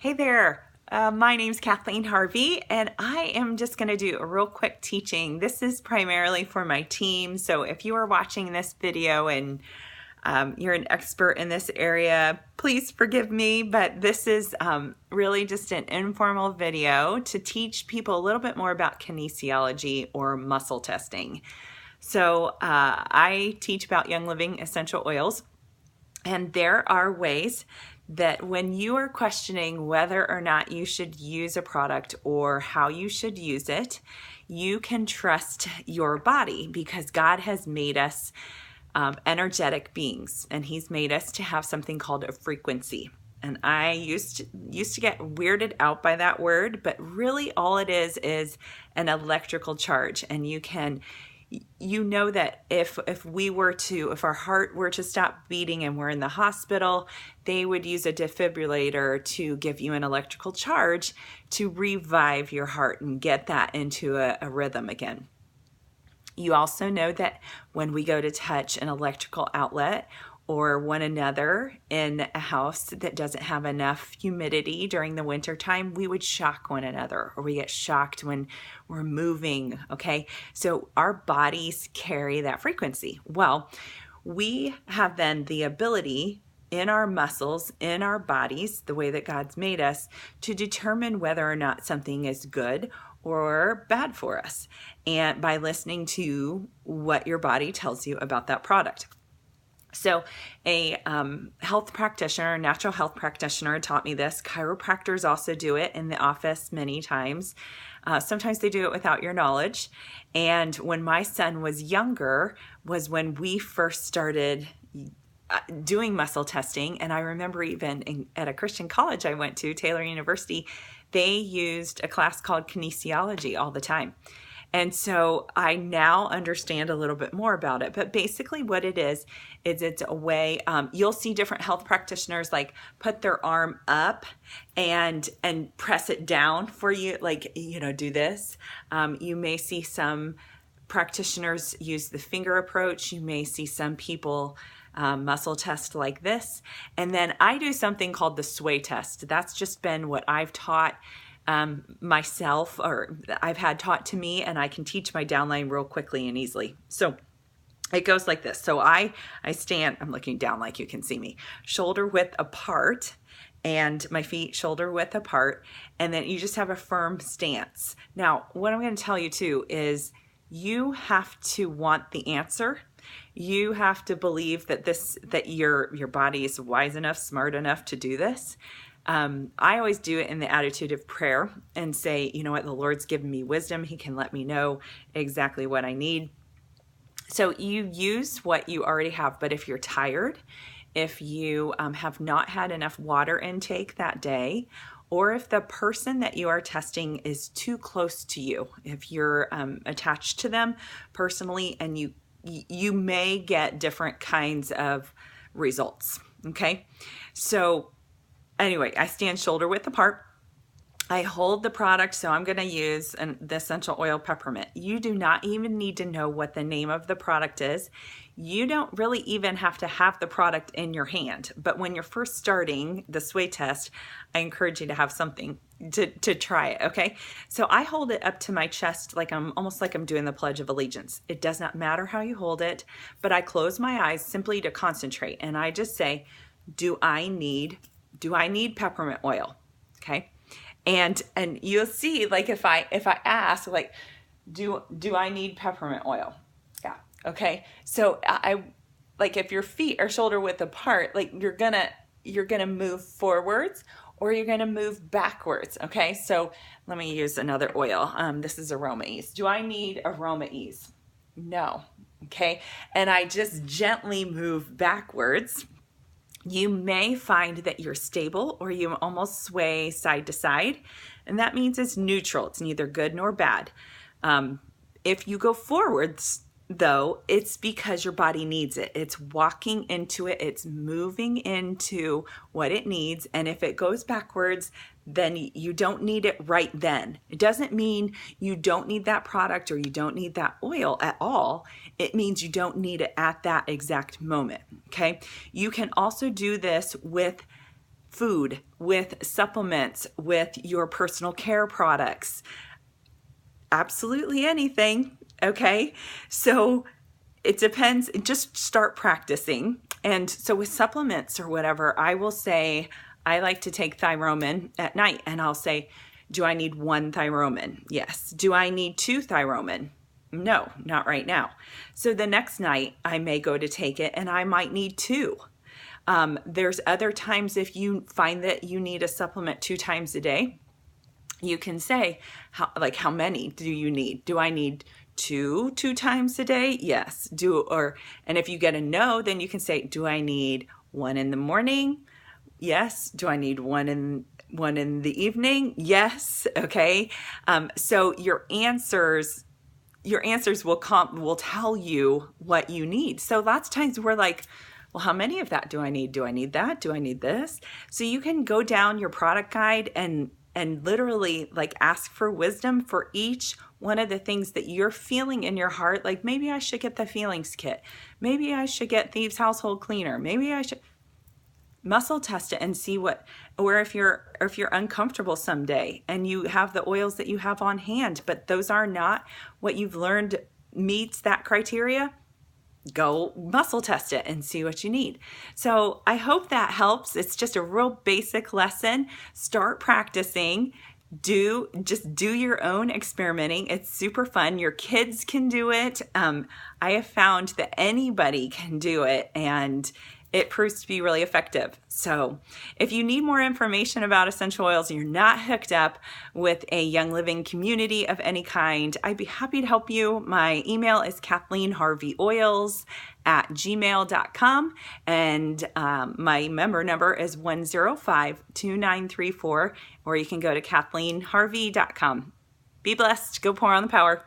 Hey there, my name's Kathleen Harvey, and I am just going to do a real quick teaching. This is primarily for my team, so if you are watching this video and you're an expert in this area, please forgive me, but this is really just an informal video to teach people a little bit more about kinesiology or muscle testing. So I teach about Young Living essential oils, and there are ways that when you are questioning whether or not you should use a product or how you should use it, you can trust your body, because God has made us energetic beings, and He's made us to have something called a frequency. And I used to get weirded out by that word, but really all it is an electrical charge. And you know that if our heart were to stop beating and we're in the hospital, they would use a defibrillator to give you an electrical charge to revive your heart and get that into a rhythm again. You also know that when we go to touch an electrical outlet or one another in a house that doesn't have enough humidity during the winter time, we would shock one another, or we get shocked when we're moving, okay? So our bodies carry that frequency. Well, we have then the ability in our muscles, in our bodies, the way that God's made us, to determine whether or not something is good or bad for us, and by listening to what your body tells you about that product. So a health practitioner, natural health practitioner taught me this. Chiropractors also do it in the office many times. Sometimes they do it without your knowledge. And when my son was younger was when we first started doing muscle testing. And I remember even at a Christian college I went to, Taylor University, they used a class called kinesiology all the time. And so I now understand a little bit more about it. But basically what it is it's a way, you'll see different health practitioners like put their arm up and press it down for you, like, do this. You may see some practitioners use the finger approach. You may see some people muscle test like this. And then I do something called the sway test. That's just been what I've taught myself, or I've had taught to me, and I can teach my downline real quickly and easily. So it goes like this. So I stand, I'm looking down like you can see me, shoulder width apart, and my feet shoulder width apart, and then you just have a firm stance. Now, what I'm going to tell you too is you have to want the answer. You have to believe that your body is wise enough, smart enough to do this. I always do it in the attitude of prayer and say, you know what, the Lord's given me wisdom. He can let me know exactly what I need. So you use what you already have. But if you're tired, if you have not had enough water intake that day, or if the person that you are testing is too close to you, if you're attached to them personally, and you may get different kinds of results, okay? So anyway, I stand shoulder width apart. I hold the product, so I'm going to use the essential oil peppermint. You do not even need to know what the name of the product is. You don't really even have to have the product in your hand. But when you're first starting the sway test, I encourage you to have something to try it, okay? So I hold it up to my chest almost like I'm doing the Pledge of Allegiance. It does not matter how you hold it, but I close my eyes simply to concentrate, and I just say, do I need peppermint oil? Okay. And you'll see, like, if I ask, like, do I need peppermint oil? Yeah. Okay. So I like, if your feet are shoulder width apart, like, you're gonna move forwards or you're gonna move backwards. Okay. So let me use another oil. This is Aroma Ease. Do I need Aroma Ease? No. Okay. And I just gently move backwards. You may find that you're stable, or you almost sway side to side, and that means it's neutral. It's neither good nor bad. If you go forwards, though, it's because your body needs it. It's walking into it. It's moving into what it needs. And if it goes backwards, then you don't need it right then. It doesn't mean you don't need that product or you don't need that oil at all. It means you don't need it at that exact moment, okay? You can also do this with food, with supplements, with your personal care products, absolutely anything, okay? So it depends, just start practicing. And so with supplements or whatever, I will say, I like to take Thyromin at night, and I'll say, do I need 1 Thyromin? Yes. Do I need 2 Thyromin? No, not right now. So the next night I may go to take it and I might need 2. There's other times if you find that you need a supplement 2 times a day, you can say, how many do you need? Do I need 2 times a day? Yes. And if you get a no, then you can say, do I need 1 in the morning? Yes. Do I need 1 in the evening? Yes. Okay. So your answers will tell you what you need. So lots of times we're like, well, how many of that do I need? Do I need that? Do I need this? So you can go down your product guide and literally like ask for wisdom for each one of the things that you're feeling in your heart. Like, maybe I should get the Feelings Kit. Maybe I should get Thieves Household Cleaner. Maybe I should muscle test it and see or if you're uncomfortable someday and you have the oils that you have on hand, but those are not what you've learned meets that criteria, go muscle test it and see what you need. So I hope that helps. It's just a real basic lesson. Start practicing. Just do your own experimenting. It's super fun. Your kids can do it. I have found that anybody can do it, and it proves to be really effective. So if you need more information about essential oils and you're not hooked up with a Young Living community of any kind, I'd be happy to help you. My email is KathleenHarveyOils@gmail.com, and my member number is 105-2934, or you can go to KathleenHarvey.com. Be blessed. Go pour on the power.